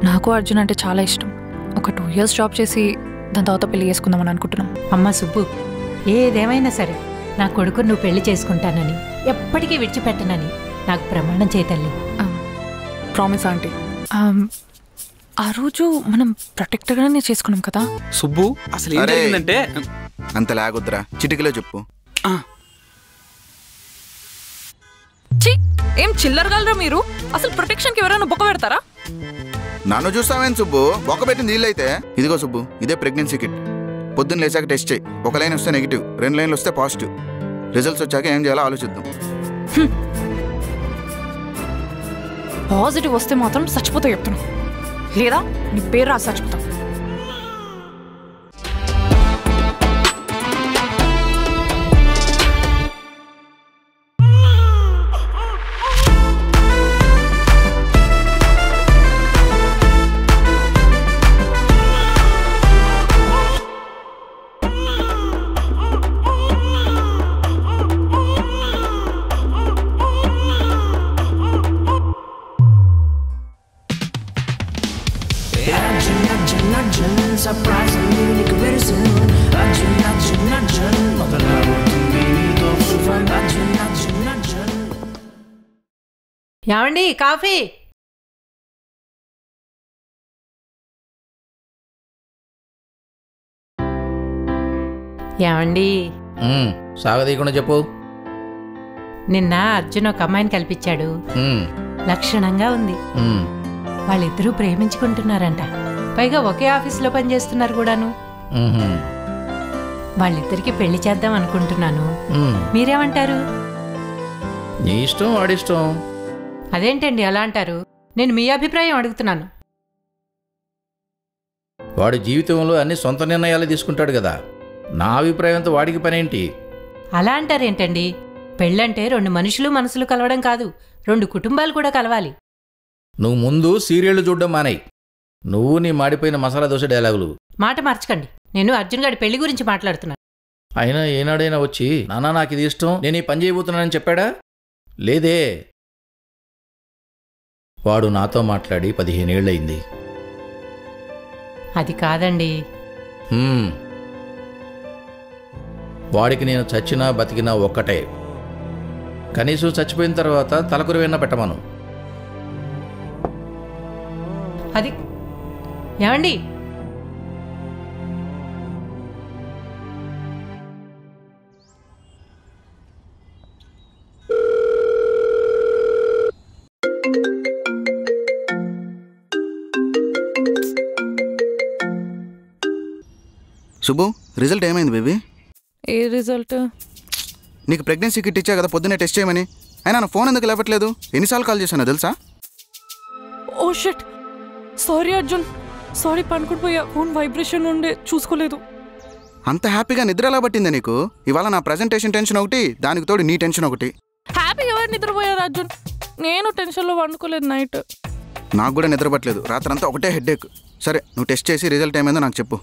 నాకు అర్జున్ అంటే చాలా ఇష్టం. ఒక 2 years జాబ్ చేసి దాని తర్వాత పెళ్లి చేసుకుందామని అనుకుంటున్నాం. అమ్మ సుబ్బు, ఏదేమైనా సరే నా కొడుకు నువ్వు పెళ్లి చేసుకుంటానని, ఎప్పటికీ విడిచిపెట్టనని నాకు ప్రమాణం చేయి తల్లి. Promise aunty. ఆ రోజు మనం ప్రొటెక్టర్గానే చేసుకున్నాం కదా సుబ్బు. అసలు ఏం జరిగిందంటే అంత లాగొద్దురా, చిటికలో చెప్పు. ఏం చిల్లరగలరా మీరు? అసలు ప్రొటెక్షన్కి ఎవరైనా బొక్క పెడతారా? నన్ను చూస్తామేంటి సుబ్బు? బొక్క పెట్టింది వీళ్ళైతే. ఇదిగో సుబ్బు, ఇదే ప్రెగ్నెన్సీ కిట్. పొద్దున్న లేచాక టెస్ట్ చేయి. 1 లైన్ వస్తే నెగిటివ్, 2 లైన్లు వస్తే పాజిటివ్. రిజల్ట్స్ వచ్చాక ఏం చేయాలో ఆలోచిద్దాం. పాజిటివ్ వస్తే మాత్రం చచ్చిపోతా చెప్తున్నా, లేదా నీ పేరు రాసి చచ్చిపోతా. ఏమండి, కాఫీ? ఏమండి, సాగదీయకుండా చెప్పు. నిన్న అర్జున్ ఒక అమ్మాయిని కల్పించాడు. లక్షణంగా ఉంది. వాళ్ళిద్దరూ ప్రేమించుకుంటున్నారంట. పైగా ఒకే ఆఫీస్లో పనిచేస్తున్నారు కూడాను. వాళ్ళిద్దరికి పెళ్లి చేద్దాం అనుకుంటున్నాను. మీరేమంటారు? నీ ఇష్టం, వాడిష్టం. అదేంటండి అలా అంటారు? నేను మీ అభిప్రాయం అడుగుతున్నాను. వాడి జీవితంలో అన్ని సొంత నిర్ణయాలు తీసుకుంటాడు కదా. నా అభిప్రాయంతో వాడికి పనేంటి? అలా అంటారేంటండి? పెళ్ళంటే 2 మనుషులు మనసులు కలవడం కాదు, 2 కుటుంబాలు కూడా కలవాలి. నువ్వు ముందు సీరియళ్లు చూడడం మానేయ్. నువ్వు నీ మాడిపోయిన మసాలా దోశ డైలాగులు. మాట మార్చకండి. నేను అర్జున్ గారి పెళ్లి గురించి మాట్లాడుతున్నాను. అయినా ఏనాడైనా వచ్చి నాన్న నాకు ఇది ఇష్టం, నేను ఈ పని చేయబోతున్నానని చెప్పాడా? లేదే. వాడు నాతో మాట్లాడి 15 ఏళ్ళయింది. అది కాదండి. వాడికి నేను చచ్చినా బతికినా ఒక్కటే. కనీసం చచ్చిపోయిన తర్వాత తలకురు వెన్న పెట్టమను. అది ఏమండి? సుబ్బు, రిజల్ట్ ఏమైంది బేబీ? ఏ రిజల్ట్? నీకు ప్రెగ్నెన్సీ కిట్ ఇచ్చా కదా పొద్దున్నే టెస్ట్ చేయమని. అయినా నా ఫోన్ ఎందుకు లేవట్లేదు? ఎన్నిసార్లు కాల్ చేశానో తెలుసా? Oh shit, sorry Arjun, sorry. పనుకుని పోయా, ఫోన్ వైబ్రేషన్ ఉండే చూసుకోలేదు. అంత హ్యాపీగా నిద్ర ఎలా పట్టిందా నీకు? ఇవాళ నా ప్రజెంటేషన్ టెన్షన్ ఒకటి, దానికి తోడు నీ టెన్షన్ ఒకటి. హ్యాపీగా ఎవరు నిద్రపోయారు అర్జున్? నేను టెన్షన్లో వండుకోలేదు నైట్. నాకు కూడా నిద్ర పట్టలేదు, రాత్రంతా ఒకటే హెడ్ఏక్. సరే, నువ్వు టెస్ట్ చేసి రిజల్ట్ ఏమైందో నాకు చెప్పు.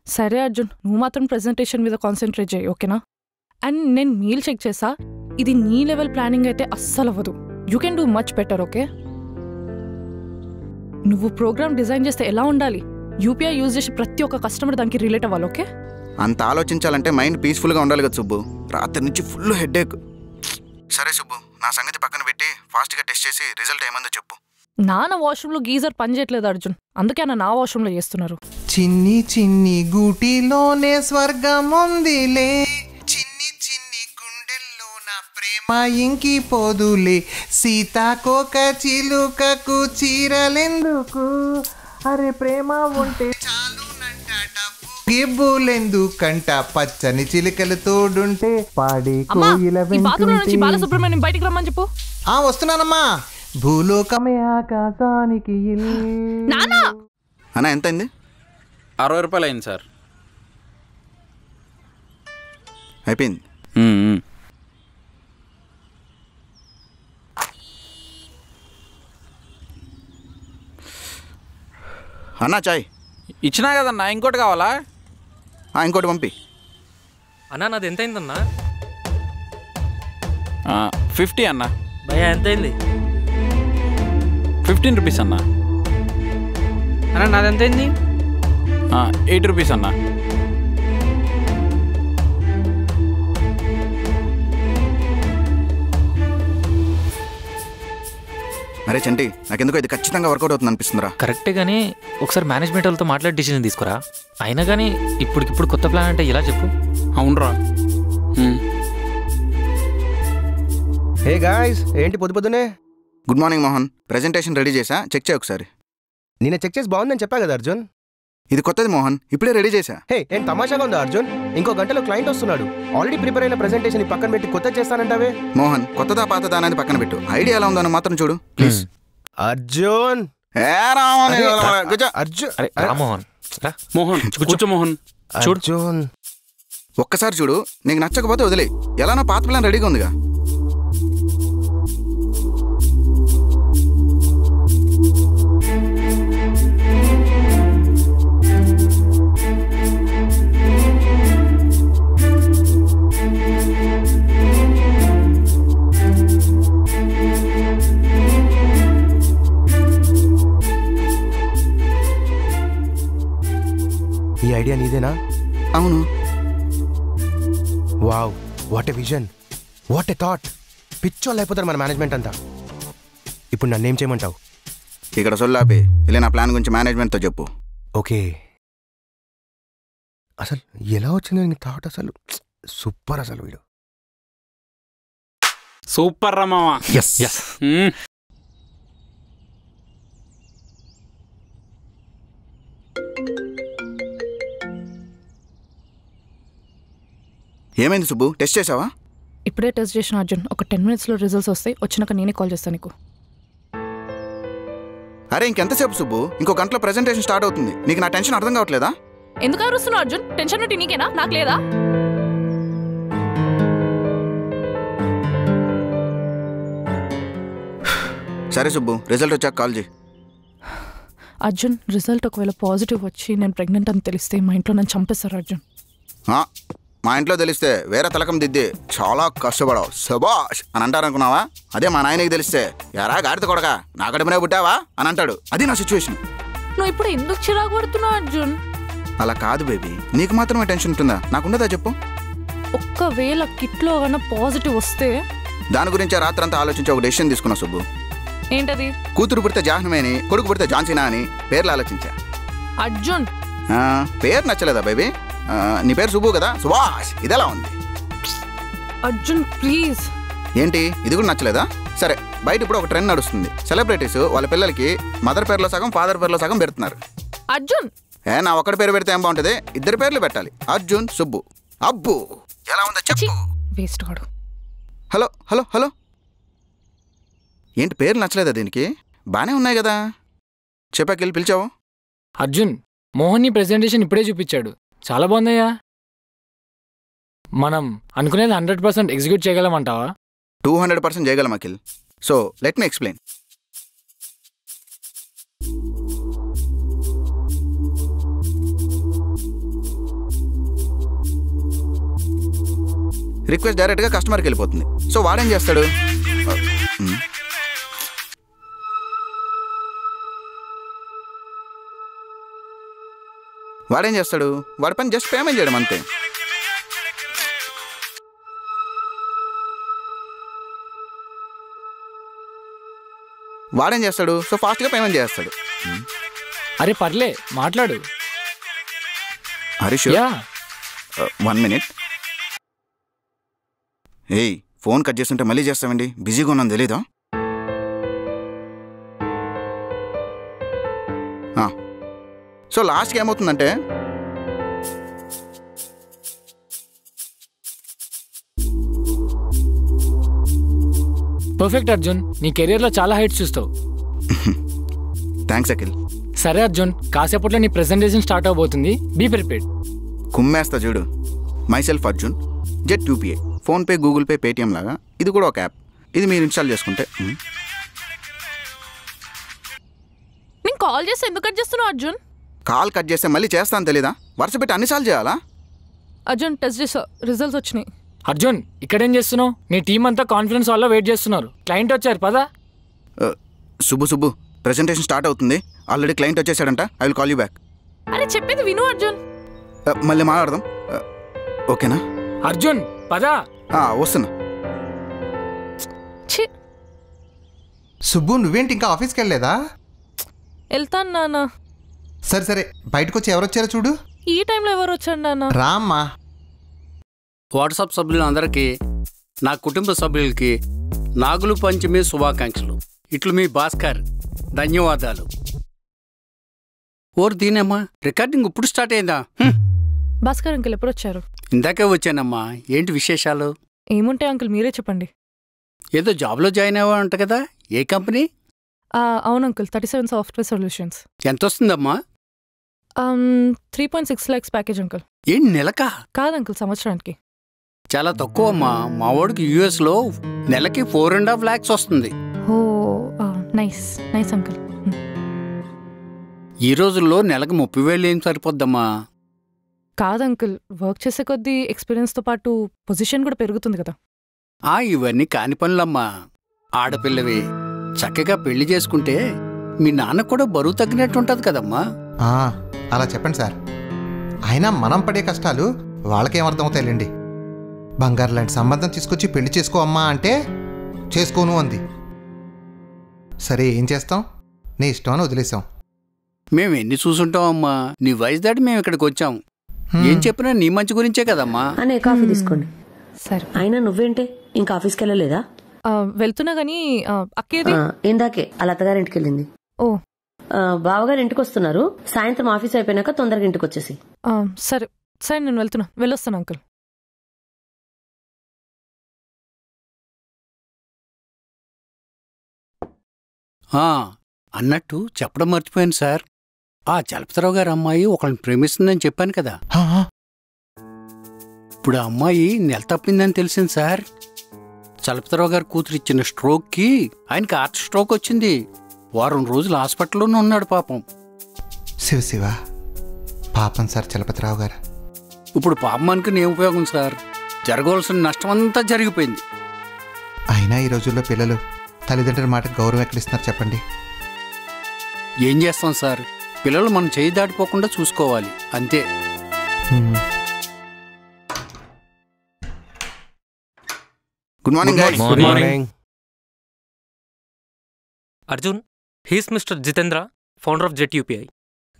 సరే అర్జున్, నువ్వు మాత్రం ప్రెజెంటేషన్ మీద కాన్సన్ట్రేట్ చేయి, ఓకేనా? అండ్ నేను మీల్ చెక్ చేసా. ఇది నీ లెవెల్ ప్లానింగ్ అయితే అస్సలు అవ్వదు. You can do much better, okay? నువ్వు ప్రోగ్రామ్ డిజైన్ చేస్తే ఎలా ఉండాలి? యూపీఐ యూజ్ చేసి ప్రతి ఒక్క కస్టమర్ దానికి రిలేట్ అవ్వాలి, ఓకే? అంత ఆలోచించాలంటే మైండ్ పీస్ఫుల్గా ఉండాలి కదా సుబ్బు. రాత్రి నుంచి ఫుల్ హెడ్ఏక్. సరే సుబ్బు, నా సంగతి పక్కన పెట్టి ఫాస్ట్గా టెస్ట్ చేసి రిజల్ట్ ఏమందో చెప్పు. నాన్న వాష్రూమ్లో గీజర్ పనిచేయట్లేదు అర్జున్, అందుకే నా వాష్రూమ్లో చేస్తున్నారు. చిన్ని చిన్ని గూటిలోనే స్వర్గం ఉందిలే, చిన్ని చిన్ని గుండెల్లో నా ప్రేమ ఇంకిపోదులే, సీతాకోక చిలుకకు చీరలెందుకు, అరే ప్రేమ ఉంటే చాలునంట, డబ్బు గిబ్బులెందుకంట, పచ్చని చిలుకలు తోడుంటే పాడే కోయిల వెంటుంటే. బాలసుబ్రహ్మణ్యం బయటికి రమ్మని చెప్పు. వస్తున్నానమ్మా. భూలోకమే ఆకాశానికి అన్నా ఎంత అయింది? 60 రూపాయలు అయింది సార్. అయిపోయింది. అన్నా చాయ్ ఇచ్చినా కదన్నా, ఇంకోటి కావాలా? ఇంకోటి పంపి. అన్నా నాది ఎంత అయిందన్నా? 50 అన్నా. భయ్యా ఎంత అయింది? 15 రూపీస్ అన్నా. అన్న నాది ఎంత అయింది? 8 రూపీస్ అన్న. అరే చంటి, నాకెందుకో ఇది ఖచ్చితంగా వర్కౌట్ అవుతుంది అనిపిస్తుందిరా. కరెక్టే కానీ ఒకసారి మేనేజ్మెంట్ వాళ్ళతో మాట్లాడి డిసిజన్ తీసుకురా. అయినా కానీ ఇప్పటికిప్పుడు కొత్త ప్లాన్ అంటే ఇలా చెప్పు. అవునరా. హే గాయ్స్, ఏంటి పొద్దునే? Good morning Mohan. Presentation ready చేసా, చెక్ చేయ ఒకసారి. నేను చెక్ చేసి బాగుందని చెప్పా కదా అర్జున్. ఇది కొత్తది మోహన్, ఇప్పుడే రెడీ చేశా. హే, ఏం తమాషాగా ఉందా అర్జున్? ఇంకో గంటలో క్లయింట్ వస్తున్నాడు. ఆల్రెడీ ప్రిపేర్ అయిన ప్రెజెంటేషన్ పక్కన పెట్టి కొత్త చేస్తానంటావే. మోహన్, కొత్తదా పాతదా అనేది పక్కన పెట్టు, ఐడియా ఎలా ఉందని మాత్రం చూడు ప్లీజ్. అర్జున్ అర్జున్ రామోహన్ మోహన్ కూర్చో మోహన్. అర్జున్ ఒక్కసారి చూడు, నీకు నచ్చకపోతే వదిలే. ఎలానో పాత ప్లాన్ రెడీగా ఉందిగా. ఈ ఐడియా నీదేనా? అవును. Wow, what a vision, what a thought. పిచ్చోళ్ళు అయిపోతారు మన మేనేజ్మెంట్ అంతా. ఇప్పుడు నన్నేం చేయమంటావు? ఇక్కడ సొల్లాపి ఇలా నా ప్లాన్ గురించి మేనేజ్మెంట్తో చెప్పు. ఓకే, అసలు ఎలా వచ్చింది నీ థాట్? అసలు సూపర్. అసలు వీడు సూపర్ రా మావా. ఏమైంది సుబ్బు, టెస్ట్ చేసావా? ఇప్పుడే టెస్ట్ చేసిన అర్జున్. ఒక 10 minutesలో రిజల్ట్స్ వస్తాయి. వచ్చినాక నేనే కాల్ చేస్తాను నీకు. అరే ఇంకెంతసేపు సుబ్బు? ఇంకో గంటలో ప్రెజెంటేషన్ స్టార్ట్ అవుతుంది. నీకు నా టెన్షన్ అర్థం కావట్లేదా? ఎందుకు అరుస్తున్నావు అర్జున్? టెన్షన్ ఉంటే నీకేనా, నాకు లేదా? సరే సుబ్బు, రిజల్ట్ వచ్చాక కాల్ చేయి. అర్జున్, రిజల్ట్ ఒకవేళ పాజిటివ్ వచ్చి నేను ప్రెగ్నెంట్ అని తెలిస్తే మా ఇంట్లో నన్ను చంపేస్తారు అర్జున్. మా ఇంట్లో తెలిస్తే వేరే తలకం దిద్ది చాలా కష్టపడవు శబాష్ అని అంటారనుకున్నావా? అదే మా నాయనకి తెలిస్తే ఎరా గాడిత కొడక నా కడుపునే పుట్టావా అని అంటాడు. అది నా సిచ్యువేషన్. నువ్వు ఇప్పుడు ఎందుకు చిరాకు పడుతున్నావు అర్జున్? అలా కాదు బేబీ, నీకు మాత్రమే టెన్షన్ ఉంటుందా? నాకుండదా చెప్పు? ఒక్కవేళ కిట్లో కన్నా పాజిటివ్ వస్తే దాని గురించి రాత్రంతా ఆలోచించి ఒక డెసిషన్ తీసుకున్నా సుబ్బు. ఏంటది? కూతురు పుడితే జాహ్నవి అని, కొడుకు పుడితే జాన్సీనా అని పేర్లు ఆలోచించా. అర్జున్, పేరు నచ్చలేదా బేబీ? నీ పేరు సుబ్బు కదా, సుభాష్. ఇదెలా ఉంది అర్జున్ ప్లీజ్. ఏంటి, ఇది కూడా నచ్చలేదా? సరే, బయట ఇప్పుడు ఒక ట్రెండ్ నడుస్తుంది. సెలబ్రిటీస్ వాళ్ళ పిల్లలకి మదర్ పేర్లో సగం ఫాదర్ పేర్లో సగం పెడుతున్నారు. అర్జున్, నా ఒక్కడి పేరు పెడితే ఏం బాగుంటుంది? 2 పేర్లు పెట్టాలి, అర్జున్ సుబ్బు. అబ్బు ఎలా ఉందో చెప్పు. వేస్ట్ గాడు. హలో హలో హలో, ఏంటి పేర్లు నచ్చలేదా దీనికి? బానే ఉన్నాయి కదా, చెప్పాకెళ్ళి పిలిచావు. అర్జున్, మోహన్ నీ ప్రెజెంటేషన్ ఇప్పుడే చూపించాడు, చాలా బాగుందయ్యా. మనం అనుకునేది 100% ఎగ్జిక్యూట్ చేయగలమంటావా? 200% చేయగలం Akhil. So let me explain. Request డైరెక్ట్గా కస్టమర్కి వెళ్ళిపోతుంది. సో వాడేం చేస్తాడు? వాడి పని జస్ట్ పేమెంట్ చేయడం అంతే. వాడేం చేస్తాడు? సో ఫాస్ట్గా పేమెంట్ చేస్తాడు. అరే పర్లే, మాట్లాడు. హరీష్, 1 minute. ఏయ్, ఫోన్ కట్ చేస్తుంటే మళ్ళీ చేస్తామండి, బిజీగా ఉన్నాను తెలీదా? సో లాస్ట్కి ఏమవుతుందంటే పర్ఫెక్ట్ అర్జున్, నీ కెరీర్లో చాలా హైట్స్ చూస్తావు. థ్యాంక్స్ అఖిల్. సరే అర్జున్, కాసేపట్లో నీ ప్రెజెంటేషన్ స్టార్ట్ అవబోతుంది, బీ ప్రిపేర్డ్. కుమ్మేస్తా చూడు. Myself Arjun, jet UPI, PhonePe, Google pay, Paytm లాగా ఇది కూడా ఒక యాప్. ఇది మీరు ఇన్స్టాల్ చేసుకుంటే. నేను కాల్ చేసి ఎందుకు కట్ చేస్తున్నావు అర్జున్? కాల్ కట్ చేస్తే మళ్ళీ చేస్తాను తెలీదా? వరుస పెట్టి అన్నిసార్లు చేయాలా? అర్జున్, టెస్ట్ చేసా, రిజల్ట్స్ వచ్చినాయి. అర్జున్, ఇక్కడేం చేస్తున్నావు? నీ టీం అంతా కాన్ఫరెన్స్ హాల్లో వెయిట్ చేస్తున్నారు, క్లయింట్ వచ్చారు, పదా. సుబ్బు ప్రెజెంటేషన్ స్టార్ట్ అవుతుంది. ఆల్రెడీ క్లయింట్ వచ్చేసాడంట. I will call you back. అరే చెప్పేది విను అర్జున్. మళ్ళీ మాట్లాడదాం. ఓకేనా? అర్జున్ పదా. వస్తున్నా. సుబ్బు నువ్వేంటి ఇంకా ఆఫీస్కి వెళ్ళలేదా? వెళ్తాను నాన్న. సరే సరే, బయటకు వచ్చి ఎవరొచ్చారో చూడు. ఈ టైంలో ఎవరు వచ్చారు నాన్న? రామ్మా. వాట్సాప్ సభ్యులందరికీ, నా కుటుంబ సభ్యులకి నాగులు పంచమి శుభాకాంక్షలు. ఇట్లు మీ భాస్కర్. ధన్యవాదాలు. ఓరు దీనమ్మా, రికార్డింగ్ ఇప్పుడు స్టార్ట్ అయిందా? భాస్కర్ అంకుల్ ఎప్పుడు వచ్చారు? ఇందాకే వచ్చానమ్మా. ఏంటి విశేషాలు? ఏముంటాయి అంకుల్, మీరే చెప్పండి. ఏదో జాబ్లో జాయిన్ అవ్వ అంట కదా, ఏ కంపెనీ? అవును అంకుల్, 37 సాఫ్ట్వేర్ సొల్యూషన్స్. ఎంత వస్తుందమ్మా? 3.6 lakhs ప్యాకేజ్ అంకుల్. ఏంటి నెలకా? కాదు అంకుల్, సంవత్సరానికి. చాలా తక్కువ అమ్మా. మా వాడికి యుఎస్లో నెలకి 4.5 lakhs వస్తుంది. ఓ నైస్ నైస్ అంకుల్. ఈ రోజుల్లో నెలకు 30,000 ఏం సరిపోద్దమ్మా? కాదు అంకుల్, వర్క్ చేసే కొద్దీ ఎక్స్పీరియన్స్తో పాటు పొజిషన్ కూడా పెరుగుతుంది కదా. ఇవన్నీ కాని పనులమ్మా. ఆడపిల్లవి చక్కగా పెళ్లి చేసుకుంటే మీ నాన్న కూడా బరువు తగ్గినట్టు ఉంటుంది కదమ్మా. అలా చెప్పండి సార్. అయినా మనం పడే కష్టాలు వాళ్ళకేం అర్థమవుతాయిలేండి. బంగారు లాంటి సంబంధం తీసుకొచ్చి పెళ్లి చేసుకో అమ్మా అంటే చేసుకోను అంది. సరే ఏం చేస్తాం, నీ ఇష్టం అని వదిలేసాం. మేము ఎన్ని చూసుంటామమ్మా. నీ వయసు దాటి మేము ఇక్కడికి వచ్చాం. ఏం చెప్పినా నీ మంచి గురించే కదమ్మా. అనే కాఫీ తీసుకోండి. సరే. అయినా నువ్వేంటే ఇంకా ఆఫీస్కి వెళ్ళలేదా? వెళ్తున్నా గానీ అక్కేది ఇందాకే అలా అత్తగారింటికి వెళ్ళింది. ఓ బావగారు ఇంటికి వస్తున్నారు. సాయంత్రం ఆఫీస్ అయిపోయినాక తొందరగా ఇంటికి వచ్చేసి. సరే సరే, నేను వెళ్తున్నా, వెళ్ళొస్తాను అంకుల్. అన్నట్టు చెప్పడం మర్చిపోయాను సార్. చలపతిరావు గారు అమ్మాయి ఒకళ్ళని ప్రేమిస్తుందని చెప్పాను కదా. ఇప్పుడు ఆ అమ్మాయి నెల తప్పిందని తెలిసింది సార్. చలపతిరావు గారు కూతురు ఇచ్చిన స్ట్రోక్కి ఆయనకి హార్ట్ స్ట్రోక్ వచ్చింది. వారం రోజులు హాస్పిటల్లోనే ఉన్నాడు పాపం. శివ శివ, పాపం సార్ చలపతిరావు గారు. ఇప్పుడు పాపం అనుకుని ఏం ఉపయోగం సార్? జరగవలసిన నష్టం అంతా జరిగిపోయింది. అయినా ఈ రోజుల్లో పిల్లలు తల్లిదండ్రుల మాటకు గౌరవం ఎక్కడిస్తున్నారు చెప్పండి. ఏం చేస్తాం సార్, పిల్లలు మనం చేయి దాటిపోకుండా చూసుకోవాలి అంతే. Good morning guys. Good morning. Arjun, he's mister Jitendra, founder of jet UPI.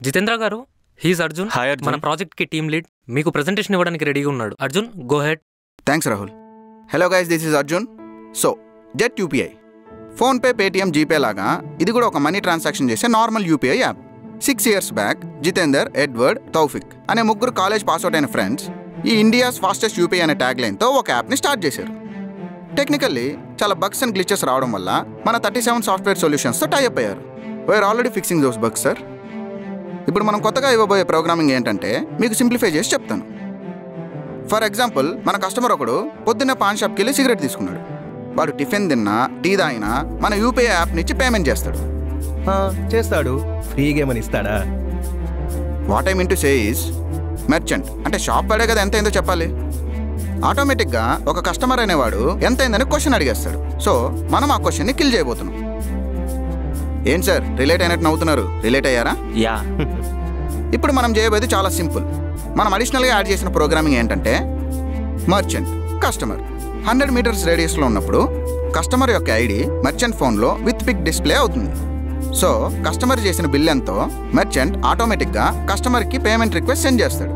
Jitendra గారు, హీస్ అర్జున్, మన ప్రాజెక్ట్ కి టీమ్ లీడ్. మీకు ప్రెజెంటేషన్ ఇవ్వడానికి రెడీగా ఉన్నాడు. Arjun, go ahead. Thanks Rahul. Hello guys, this is Arjun. So jet UPI PhonePe, Paytm, GPay లాగా ఇది కూడా ఒక మనీ ట్రాన్సాక్షన్ చేసే normal UPI app. 6 years back Jitender, Edward, Taufiq అనే ముగ్గురు కాలేజ్ పాస్అవుట్ అయిన ఫ్రెండ్స్ ఈ ఇండియాస్ ఫాస్టెస్ట్ యూపీఐ అనే ట్యాగ్ లైన్తో ఒక యాప్ని స్టార్ట్ చేశారు. టెక్నికల్లీ చాలా బగ్స్ అండ్ గ్లిచెస్ రావడం వల్ల మన 37 సాఫ్ట్వేర్ సొల్యూషన్స్తో టైఅప్ అయ్యారు. We're already fixing those bugs sir. ఇప్పుడు మనం కొత్తగా ఇవ్వబోయే ప్రోగ్రామింగ్ ఏంటంటే మీకు సింప్లిఫై చేసి చెప్తాను. ఫర్ ఎగ్జాంపుల్, మన కస్టమర్ ఒకడు పొద్దున్నే పాన్ షాప్కి వెళ్ళి సిగరెట్ తీసుకున్నాడు. వాడు టిఫిన్ తిన్నా, టీ తాగినా మన యూపీఐ యాప్ నుంచి పేమెంట్ చేస్తాడు. చేస్తాడు. ఫ్రీగా ఏమని ఇస్తాడా? What I mean to say is, merchant అంటే షాప్ వాడే కదా ఎంత అయిందో చెప్పాలి. ఆటోమేటిక్గా ఒక కస్టమర్ అనేవాడు ఎంత అయిందని క్వశ్చన్ అడిగేస్తాడు. సో మనం ఆ క్వశ్చన్ని కిల్ చేయబోతున్నాం. ఏం సార్ రిలేట్ అయినట్టు నవ్వుతున్నారు? రిలేట్ అయ్యారా? యా. ఇప్పుడు మనం చేయబోయేది చాలా సింపుల్. మనం అడిషనల్గా యాడ్ చేసిన ప్రోగ్రామింగ్ ఏంటంటే, మర్చెంట్ కస్టమర్ 100 meters రేడియస్లో ఉన్నప్పుడు కస్టమర్ యొక్క ఐడి మర్చెంట్ ఫోన్లో విత్ పిక్ డిస్ప్లే అవుతుంది. సో కస్టమర్ చేసిన బిల్ ఎంతో మర్చెంట్ ఆటోమేటిక్గా కస్టమర్కి పేమెంట్ రిక్వెస్ట్ సెండ్ చేస్తాడు.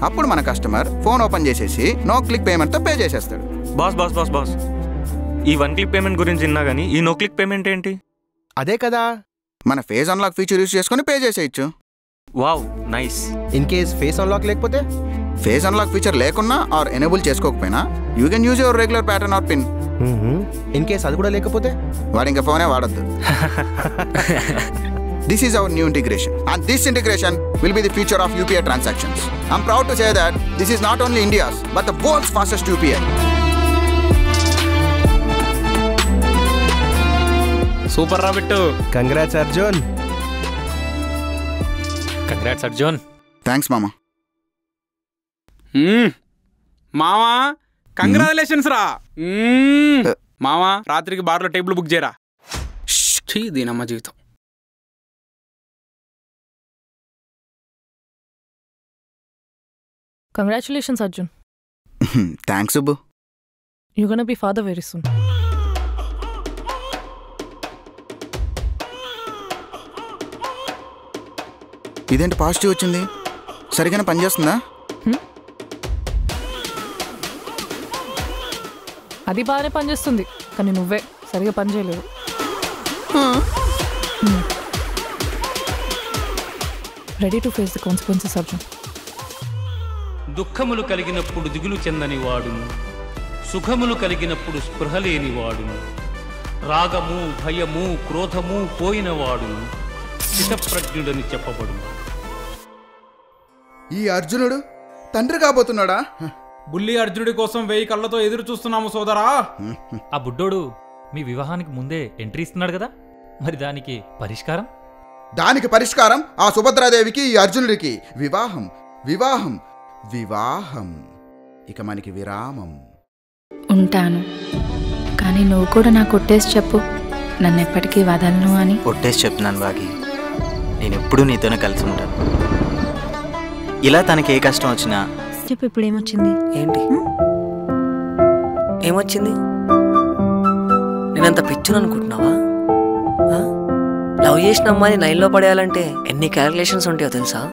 అప్పుడు మన కస్టమర్ ఫోన్ ఓపెన్ చేసేసి నో క్లిక్ పేమెంట్తో పే చేసేస్తాడు. బాస్ ఈ 1 click పేమెంట్ గురించి విన్నా కానీ ఈ నో క్లిక్ పేమెంట్ ఏంటి? అదే కదా, మన ఫేస్ అన్లాక్ ఫీచర్ యూస్ చేసుకుని పే చేసేయచ్చు. Wow, nice. In case face unlock లేకపోతే? ఫేస్ అన్లాక్ ఫీచర్ లేకున్నా ఆర్ ఎనేబుల్ చేసుకోకపోయినా you can use your regular pattern or pin. In case అది కూడా లేకపోతే? వాడు ఇంకా ఫోనే వాడద్దు. This is our new integration, and this integration will be the future of UPI transactions. I'm proud to say that this is not only India's but the world's fastest UPI. Super Rabbit. Congrats Arjun. Congrats Arjun. Thanks Mama. మావా, congratulations రా. మావా, రాత్రికి బార్లో table book చేయరా. దీనమ్మ జీవితం. Congratulations Arjun. Thanks Subbu. You gonna B father very soon. ఇదేంటి positive వచ్చింది? సరిగానే పనిచేస్తుందా? అది బాగానే పనిచేస్తుంది, కానీ నువ్వే సరిగా పని చేయలేవు. Ready to face the consequences Arjun. దుఃఖములు కలిగినప్పుడు దిగులు చెందని వాడును, సుఖములు కలిగినప్పుడు స్పృహ లేని వాడును, రాగము భయము క్రోధము పోయిన వాడును స్థితప్రజ్ఞుడని చెప్పబడును. ఈ అర్జునుడు తండ్రి కాబోతున్నాడా? బుల్లి అర్జునుడి కోసం 1000 కళ్ళతో ఎదురు చూస్తున్నాము సోదరా. ఆ బుడ్డోడు మీ వివాహానికి ముందే ఎంట్రీ ఇస్తున్నాడు కదా, మరి దానికి పరిష్కారం? దానికి పరిష్కారం ఆ సుభద్రాదేవికి ఈ అర్జునుడికి వివాహం వివాహం వివాహం. ఇక మనకి విరామం. ఉంటాను, కానీ నువ్వు కూడా నాకు ఒట్టేసి చెప్పు, నన్ను ఎప్పటికీ వదలను అని. ఒట్టేసి చెప్తున్నాను బాగి, నేను ఎప్పుడూ నీతోనే కలిసి ఉంటాను. ఇలా తనకి ఏ కష్టం వచ్చినా చెప్పు. ఇప్పుడు ఏమొచ్చింది? ఏంటి ఏమొచ్చింది? నేనంత పిచ్చును అనుకుంటున్నావా? లవ్ చేసిన అమ్మాయిని లైన్లో పడేయాలంటే ఎన్ని క్యాలిక్యులేషన్స్ ఉంటాయో తెలుసా?